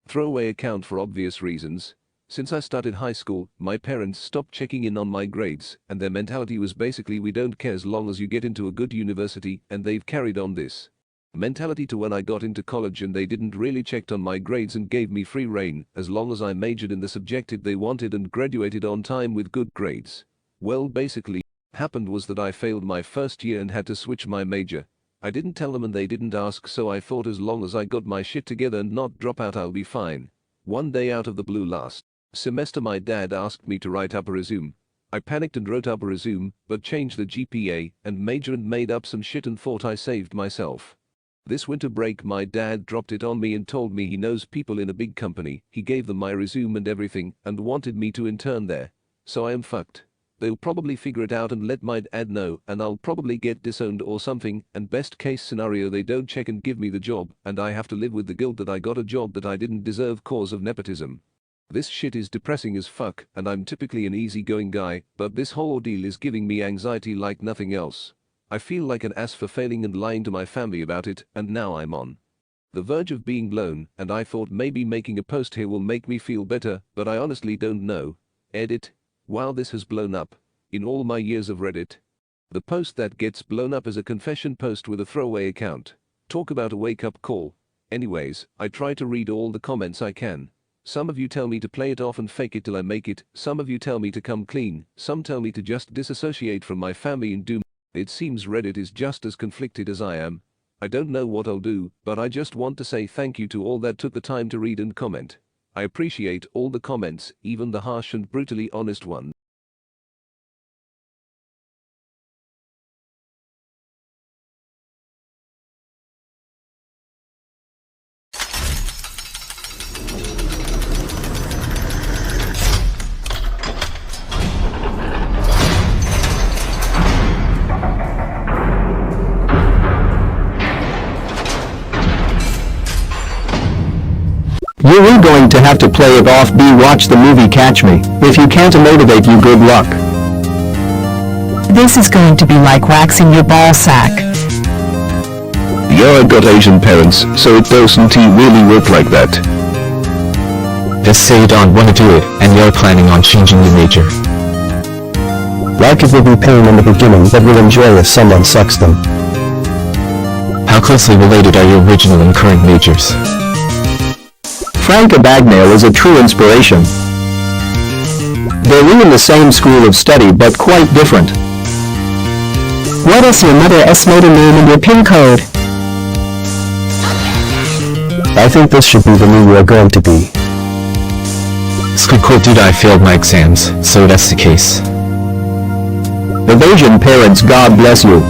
Throwaway account for obvious reasons. Since I started high school, my parents stopped checking in on my grades, and their mentality was basically we don't care as long as you get into a good university, and they've carried on this mentality to when I got into college, and they didn't really check on my grades and gave me free rein as long as I majored in the subject they wanted and graduated on time with good grades. Well, basically, happened was that I failed my first year and had to switch my major. I didn't tell them and they didn't ask, so I thought as long as I got my shit together and not drop out I'll be fine. One day out of the blue last semester my dad asked me to write up a resume. I panicked and wrote up a resume, but changed the GPA and major and made up some shit and thought I saved myself. This winter break my dad dropped it on me and told me he knows people in a big company, he gave them my resume and everything and wanted me to intern there. So I am fucked. They'll probably figure it out and let my dad know, and I'll probably get disowned or something, and best case scenario they don't check and give me the job and I have to live with the guilt that I got a job that I didn't deserve cause of nepotism. This shit is depressing as fuck, and I'm typically an easygoing guy, but this whole ordeal is giving me anxiety like nothing else. I feel like an ass for failing and lying to my family about it, and now I'm on the verge of being blown, and I thought maybe making a post here will make me feel better, but I honestly don't know. Edit. Wow, this has blown up. In all my years of Reddit, the post that gets blown up is a confession post with a throwaway account. Talk about a wake-up call. Anyways, I try to read all the comments I can. Some of you tell me to play it off and fake it till I make it, some of you tell me to come clean, some tell me to just disassociate from my family and do. It seems Reddit is just as conflicted as I am. I don't know what I'll do, but I just want to say thank you to all that took the time to read and comment. I appreciate all the comments, even the harsh and brutally honest ones. You were going to have to play it off. B. Watch the movie Catch Me. If you can't motivate you, good luck. This is going to be like waxing your ball sack. Yeah, I got Asian parents, so it doesn't really work like that. Just say you don't want to do it, and you're planning on changing your major. Like it will be pain in the beginning, but will enjoy if someone sucks them. How closely related are your original and current majors? Franca Bagnale is a true inspiration. They're in the same school of study but quite different. What is your mother's maiden name and your PIN code? I think this should be the new you are going to be. Screw cool dude, I failed my exams, so that's the case. The Asian parents, God bless you.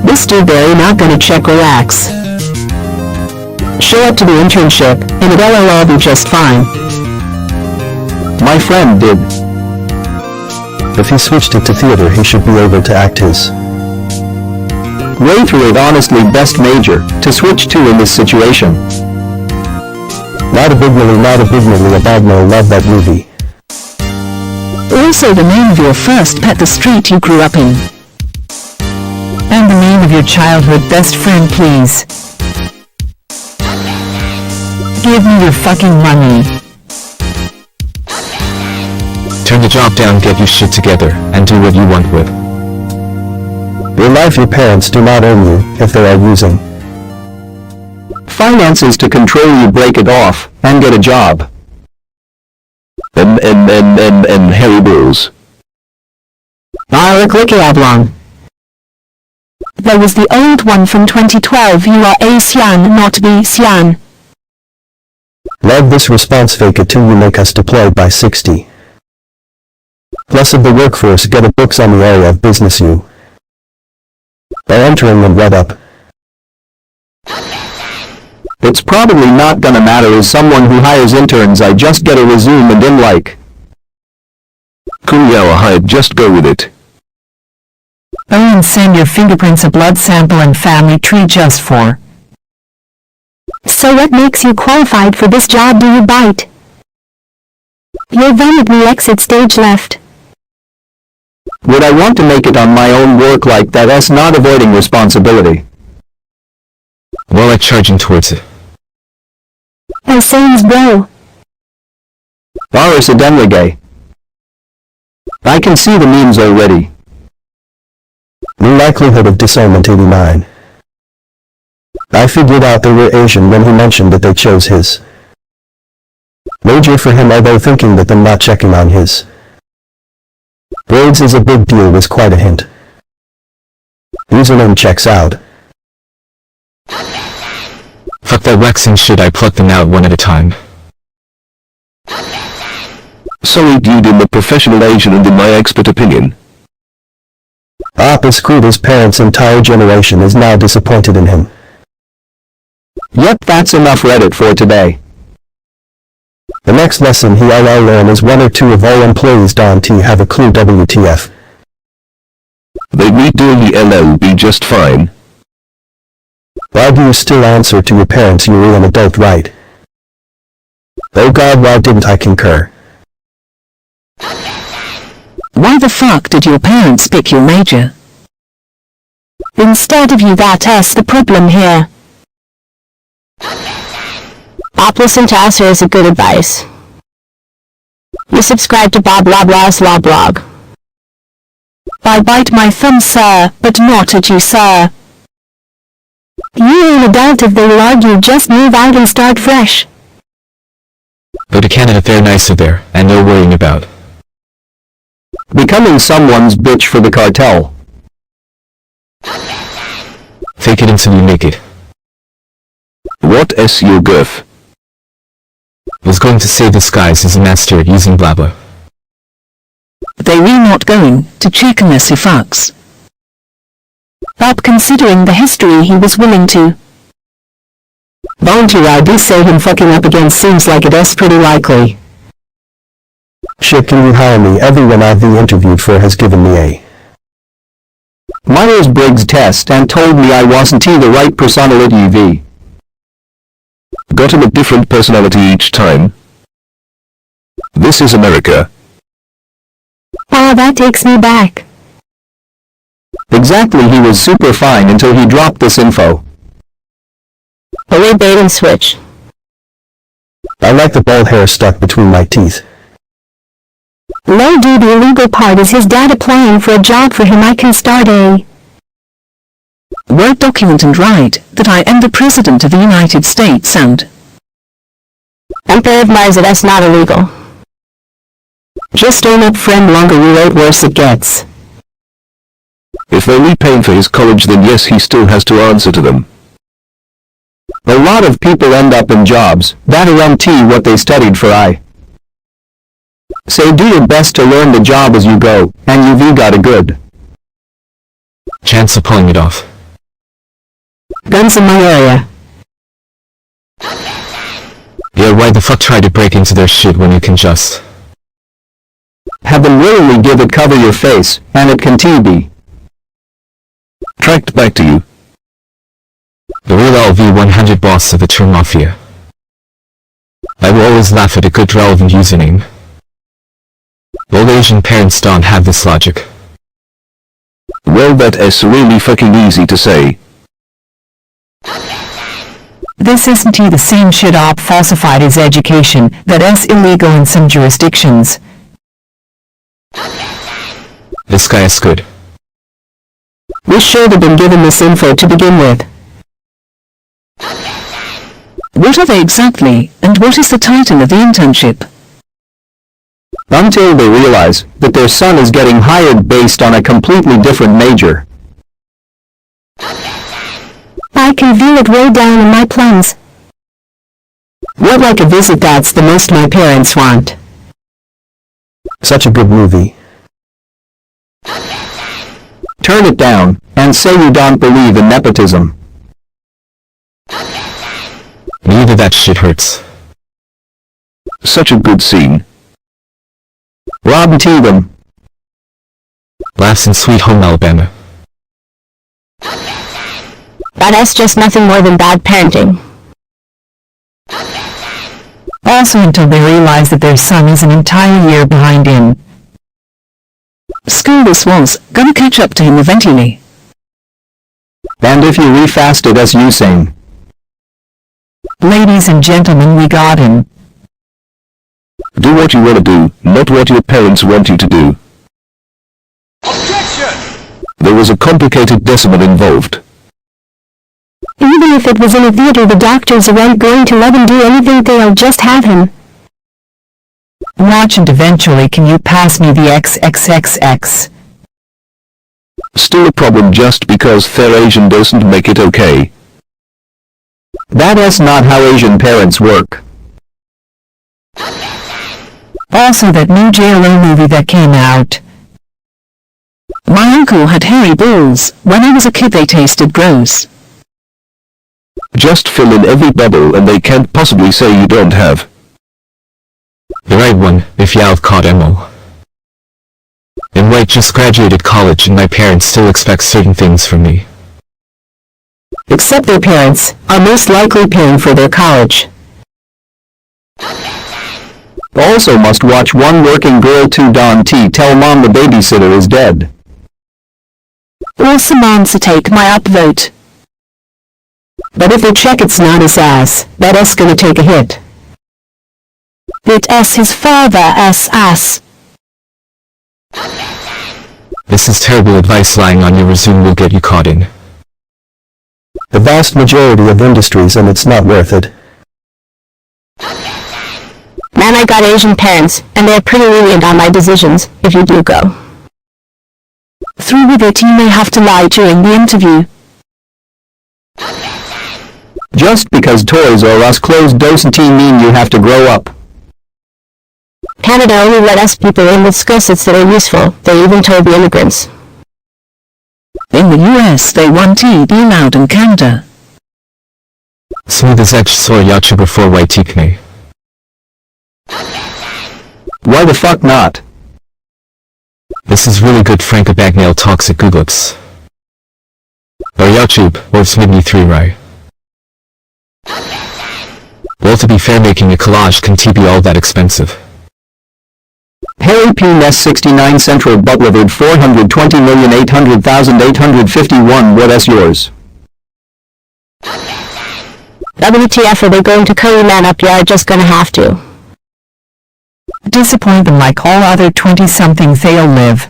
This dude there not gonna check relax. Show up to the internship, and it'll all be just fine. My friend did. If he switched it to theater, he should be able to act his way through it. Honestly, best major to switch to in this situation. Not a big Millie, a bad no. Love that movie. Also the name of your first pet, the street you grew up in. And the name of your childhood best friend, please. Give me your fucking money. Turn the job down, get your shit together, and do what you want with your life. Your parents do not own you if they are using finances to control you. Break it off and get a job. And Harry Bills. Clicky oblong. That was the old one from 2012. You are A Sian, not B Sian. Love this response. Fake it till you make us deployed by 60. Plus of the workforce, get a books on the area of business you are entering and read up. It's probably not gonna matter as someone who hires interns. I just get a resume and in like. Cool, yeah, I'd just go with it. Oh, and send your fingerprints, a blood sample and family tree just for. So what makes you qualified for this job? Do you bite? You're validly exit stage left. Would I want to make it on my own work like that? That's not avoiding responsibility. while I'm charging towards it. the sayings, bro. Boris gay. I can see the memes already. The likelihood of disownment 89. I figured out they were Asian when he mentioned that they chose his major for him, although thinking that them not checking on his grades is a big deal was quite a hint. Username checks out. Fuck that waxing shit, I pluck them out one at a time. Sorry dude, in the professional Asian and in my expert opinion. Appa screwed his parents' entire generation is now disappointed in him. Yep, that's enough Reddit for today. The next lesson he'll learn is 1 or 2 of all employees don't have a clue WTF. They'd be doing the LLB just fine. Why do you still answer to your parents? You're an adult, right? Oh god, why didn't I concur? Why the fuck did your parents pick your major? Instead of you, that's the problem here. Bob, listen to us, here's a good advice. You subscribe to Bob Loblaws Law Blog. I bite my thumb, sir, but not at you, sir. You ain't adult. If they will argue, just move out and start fresh. Go to Canada, they're nicer there, and no worrying about becoming someone's bitch for the cartel. Fake it until you make it. What SEO girth? Was going to say this guy's is a master at using blah blah. They were not going to check unless he fucks. But considering the history, he was willing to. Volunteer, I do say him fucking up again seems like it is pretty likely. Shit, can you hire me? Everyone I've interviewed for has given me a Myers-Briggs test and told me I wasn't the right personality UV. Got him a different personality each time. This is America. Ah, that takes me back. Exactly, he was super fine until he dropped this info. Only bait and switch. I like the bald hair stuck between my teeth. No dude, the illegal part is his dad applying for a job for him. I can start a Word document and write that I am the President of the United States and Emperor of Mars. That's not illegal. Just own up, friend. Longer you wait, worse it gets. If they're repaying for his college, then yes, he still has to answer to them. A lot of people end up in jobs that are what they studied for. I say do your best to learn the job as you go, and you've got a good chance of pulling it off. Guns in my area. Yeah, why the fuck try to break into their shit when you can just have them willingly give it cover your face, and it can be tracked back to you. The real LV100 boss of the term mafia. I will always laugh at a good relevant username. Old Asian parents don't have this logic. Well, that is really fucking easy to say. This isn't the same shit op falsified his education that is illegal in some jurisdictions. This guy is good. We should have been given this info to begin with. What are they exactly, and what is the title of the internship? Until they realize that their son is getting hired based on a completely different major. I can view it way down in my plans. What, like a visit? That's the most my parents want. Such a good movie. Turn it down, and say you don't believe in nepotism. Neither that shit hurts. Such a good scene. Rob them. Laughs in Sweet Home Alabama. That is just nothing more than bad parenting. Also, until they realize that their son is an entire year behind in school, this was gonna catch up to him eventually. And if you refast it as you saying, Ladies and gentlemen, we got him. Do what you want to do, not what your parents want you to do. Objection! There was a complicated decimal involved. Even if it was in a theater, the doctors aren't going to let him do anything, they'll just have him. Watch and eventually can you pass me the XXXX? Still a problem just because they're Asian doesn't make it okay. That's not how Asian parents work. Also that new JLO movie that came out. My uncle had hairy balls. When I was a kid they tasted gross. Just fill in every bubble and they can't possibly say you don't have. The right one, if y'all caught Emo. And wait, just graduated college and my parents still expect certain things from me. Except their parents are most likely paying for their college. Also must watch One Working Girl 2 Don T tell mom the babysitter is dead. Also moms to take my upvote. But if they check it's not his ass, that ass gonna take a hit. It's his father ass. This is terrible advice. Lying on your resume will get you caught in. The vast majority of industries, and it's not worth it. Man, I got Asian parents, and they're pretty lenient on my decisions, if you do go through with it, you may have to lie during the interview. Just because Toys R Us closed doesn't mean you have to grow up. Canada only let us people in with skill sets that are useful, they even told the immigrants. In the US they want to be allowed in Canada. Smooth as edge soy yacha before white tikne. Why the fuck not? This is really good Franca Bagnale toxic googlets. Or YouTube, or Smidney 3 Rai. Well, to be fair, making a collage can't be all that expensive. Harry P. Ness 69 Central Butlerford 420,800,851. What is yours? WTF, are they going to curry man up? You're just gonna have to. Disappoint them like all other 20-somethings, they'll live.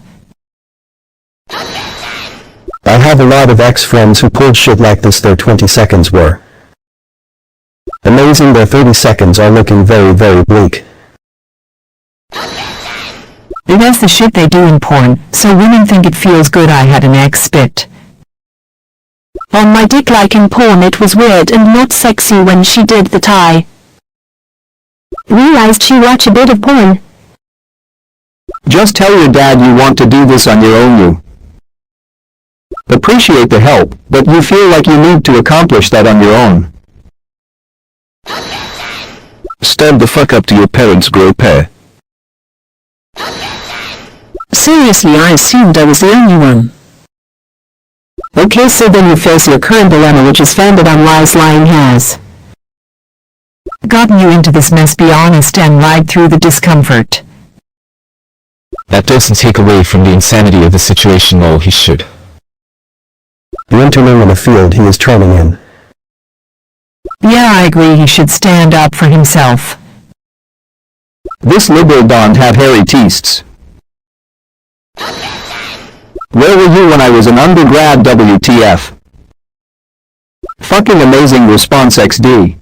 I have a lot of ex-friends who pulled shit like this. Their 20 seconds were amazing. Their 30 seconds are looking very, very bleak. That's the shit they do in porn, so women think it feels good. I had an ex spit on my dick like in porn. It was weird and not sexy when she did the tie. Realized she watched a bit of porn. Just tell your dad you want to do this on your own. You appreciate the help, but you feel like you need to accomplish that on your own. Stand the fuck up to your parents, grow pair. Seriously, I assumed I was the only one. Okay, so then you face your current dilemma, which is founded on lies. Lying has gotten you into this mess. Be honest and ride through the discomfort. That doesn't take away from the insanity of the situation. Lol, he should. The interning in the field he is training in. Yeah, I agree, he should stand up for himself. This liberal don't have hairy teasts. Where were you when I was an undergrad? WTF. Fucking amazing response XD.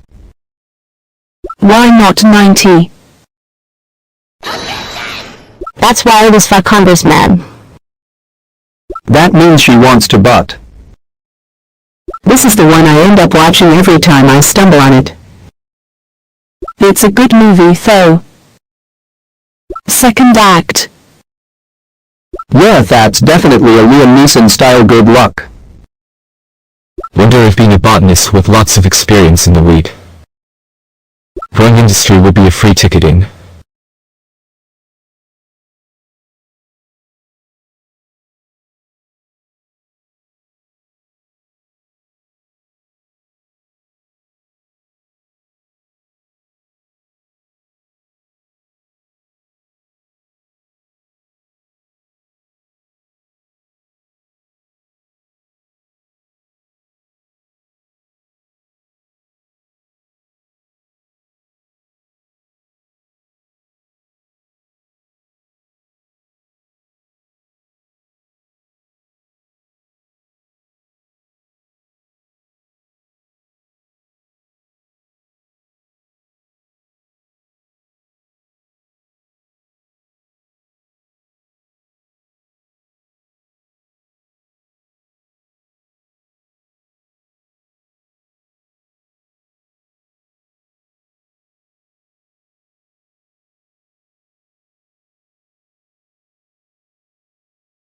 Why not 90? That's why I was fuck congressman. That means she wants to butt. This is the one I end up watching every time I stumble on it. It's a good movie, though. Second act. Yeah, that's definitely a Liam Neeson style good luck. Wonder if being a botanist with lots of experience in the weed growing industry would be a free ticket in.